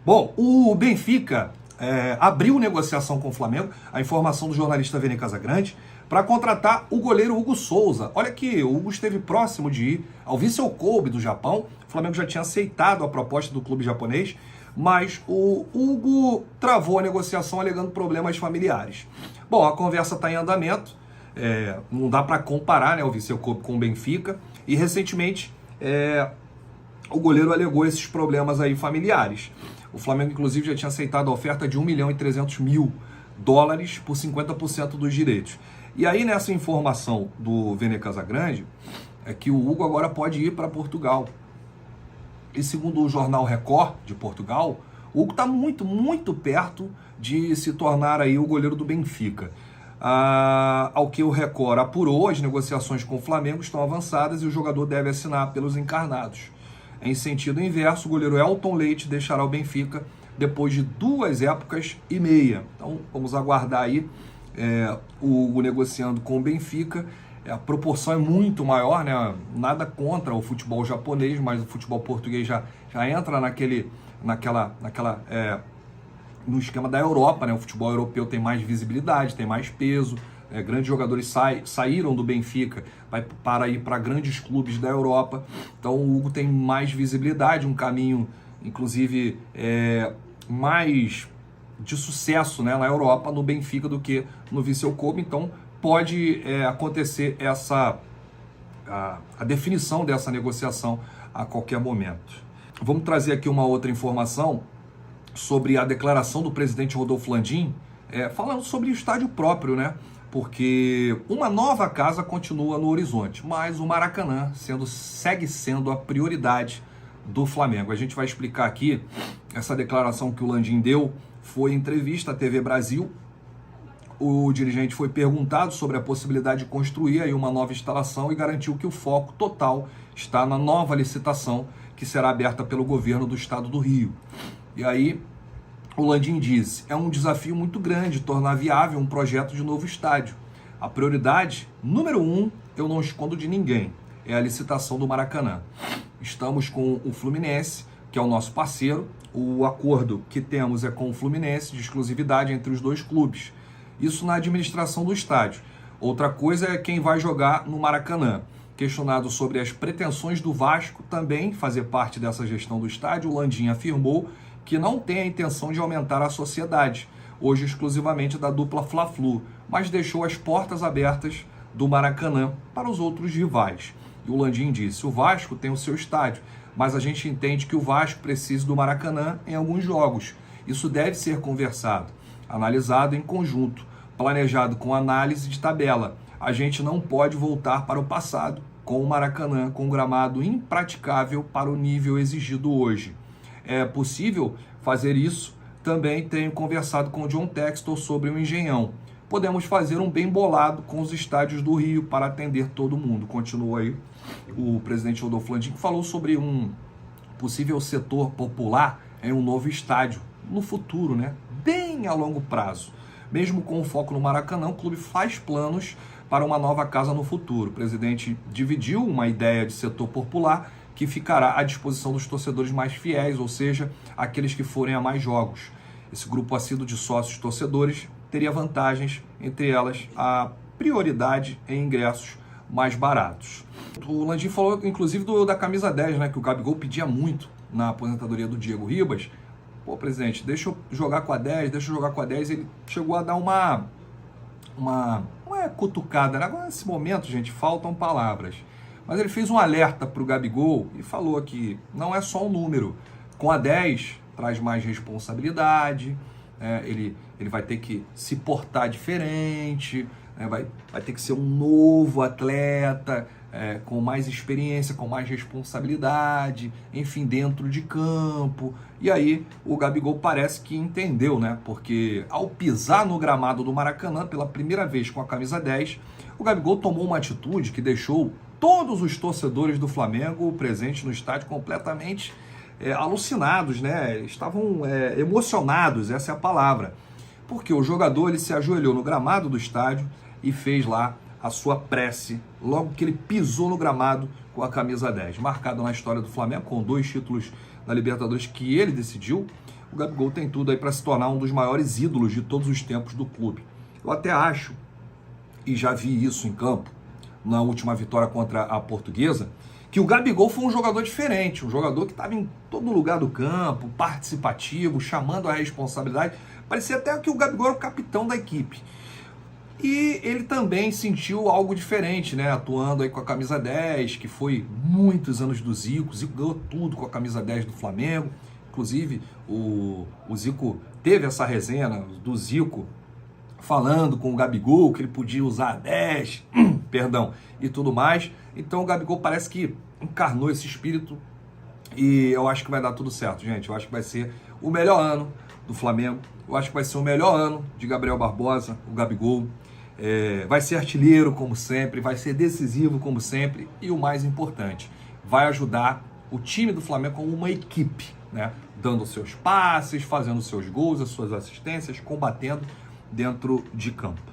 Bom, o Benfica abriu negociação com o Flamengo, a informação do jornalista Vene Casagrande, para contratar o goleiro Hugo Souza. Olha que o Hugo esteve próximo de ir ao Vissel Kobe do Japão. O Flamengo já tinha aceitado a proposta do clube japonês, mas o Hugo travou a negociação alegando problemas familiares. Bom, a conversa está em andamento, não dá para comparar, né, o Vissel Kobe com o Benfica, e recentemente o goleiro alegou esses problemas aí familiares. O Flamengo, inclusive, já tinha aceitado a oferta de US$ 1.300.000 por 50% dos direitos. E aí, nessa informação do Vene Casagrande, é que o Hugo agora pode ir para Portugal. E segundo o jornal Record, de Portugal, o Hugo está muito, muito perto de se tornar aí o goleiro do Benfica. Ao que o Record apurou, as negociações com o Flamengo estão avançadas e o jogador deve assinar pelos encarnados. Em sentido inverso, o goleiro Elton Leite deixará o Benfica depois de 2 épocas e meia. Então, vamos aguardar aí o Hugo negociando com o Benfica. A proporção é muito maior, né? Nada contra o futebol japonês, mas o futebol português já entra no esquema da Europa, né? O futebol europeu tem mais visibilidade, tem mais peso. Grandes jogadores saíram do Benfica para ir para grandes clubes da Europa. Então o Hugo tem mais visibilidade, um caminho, inclusive, mais de sucesso, né, na Europa, no Benfica, do que no Vissel Kobe. Então pode acontecer a definição dessa negociação a qualquer momento. Vamos trazer aqui uma outra informação sobre a declaração do presidente Rodolfo Landim, falando sobre o estádio próprio, né? Porque uma nova casa continua no horizonte, mas o Maracanã segue sendo a prioridade do Flamengo. A gente vai explicar aqui essa declaração que o Landim deu, foi em entrevista à TV Brasil. O dirigente foi perguntado sobre a possibilidade de construir aí uma nova instalação e garantiu que o foco total está na nova licitação que será aberta pelo governo do estado do Rio. E aí o Landim disse: é um desafio muito grande tornar viável um projeto de novo estádio. A prioridade número 1, eu não escondo de ninguém, é a licitação do Maracanã. Estamos com o Fluminense, que é o nosso parceiro. O acordo que temos é com o Fluminense, de exclusividade entre os dois clubes. Isso na administração do estádio. Outra coisa é quem vai jogar no Maracanã. Questionado sobre as pretensões do Vasco também fazer parte dessa gestão do estádio, o Landim afirmou que não tem a intenção de aumentar a sociedade, hoje exclusivamente da dupla Fla-Flu, mas deixou as portas abertas do Maracanã para os outros rivais. E o Landim disse: o Vasco tem o seu estádio, mas a gente entende que o Vasco precisa do Maracanã em alguns jogos. Isso deve ser conversado, analisado em conjunto, planejado com análise de tabela. A gente não pode voltar para o passado com o Maracanã, com um gramado impraticável para o nível exigido hoje. É possível fazer isso? Também tenho conversado com o John Textor sobre o Engenhão. Podemos fazer um bem bolado com os estádios do Rio para atender todo mundo. Continua aí o presidente Rodolfo Landim, que falou sobre um possível setor popular em um novo estádio no futuro, né? Bem a longo prazo. Mesmo com o foco no Maracanã, o clube faz planos para uma nova casa no futuro. O presidente dividiu uma ideia de setor popular que ficará à disposição dos torcedores mais fiéis, ou seja, aqueles que forem a mais jogos. Esse grupo assíduo de sócios torcedores teria vantagens, entre elas a prioridade em ingressos mais baratos. O Landim falou, inclusive, da camisa 10, né, que o Gabigol pedia muito na aposentadoria do Diego Ribas. Pô, presidente, deixa eu jogar com a 10, deixa eu jogar com a 10. Ele chegou a dar uma não é cutucada, né? Agora nesse momento, gente, faltam palavras. Mas ele fez um alerta para o Gabigol e falou que não é só um número. Com a 10 traz mais responsabilidade, ele vai ter que se portar diferente, vai ter que ser um novo atleta, com mais experiência, com mais responsabilidade, enfim, dentro de campo. E aí o Gabigol parece que entendeu, né? Porque ao pisar no gramado do Maracanã pela primeira vez com a camisa 10, o Gabigol tomou uma atitude que deixou todos os torcedores do Flamengo presentes no estádio completamente alucinados, né? Estavam emocionados, essa é a palavra. Porque o jogador ele se ajoelhou no gramado do estádio e fez lá a sua prece, logo que ele pisou no gramado com a camisa 10. Marcado na história do Flamengo, com 2 títulos da Libertadores que ele decidiu, o Gabigol tem tudo aí para se tornar um dos maiores ídolos de todos os tempos do clube. Eu até acho, e já vi isso em campo, na última vitória contra a Portuguesa, que o Gabigol foi um jogador diferente, um jogador que estava em todo lugar do campo, participativo, chamando a responsabilidade. Parecia até que o Gabigol era o capitão da equipe. E ele também sentiu algo diferente, né? Atuando aí com a camisa 10, que foi muitos anos do Zico. O Zico ganhou tudo com a camisa 10 do Flamengo. Inclusive, o Zico teve essa resenha do Zico falando com o Gabigol, que ele podia usar a 10, perdão, e tudo mais. Então o Gabigol parece que encarnou esse espírito e eu acho que vai dar tudo certo, gente. Eu acho que vai ser o melhor ano do Flamengo. Eu acho que vai ser o melhor ano de Gabriel Barbosa, o Gabigol. Vai ser artilheiro como sempre, vai ser decisivo como sempre e o mais importante, vai ajudar o time do Flamengo como uma equipe, né? Dando seus passes, fazendo seus gols, as suas assistências, combatendo dentro de campo.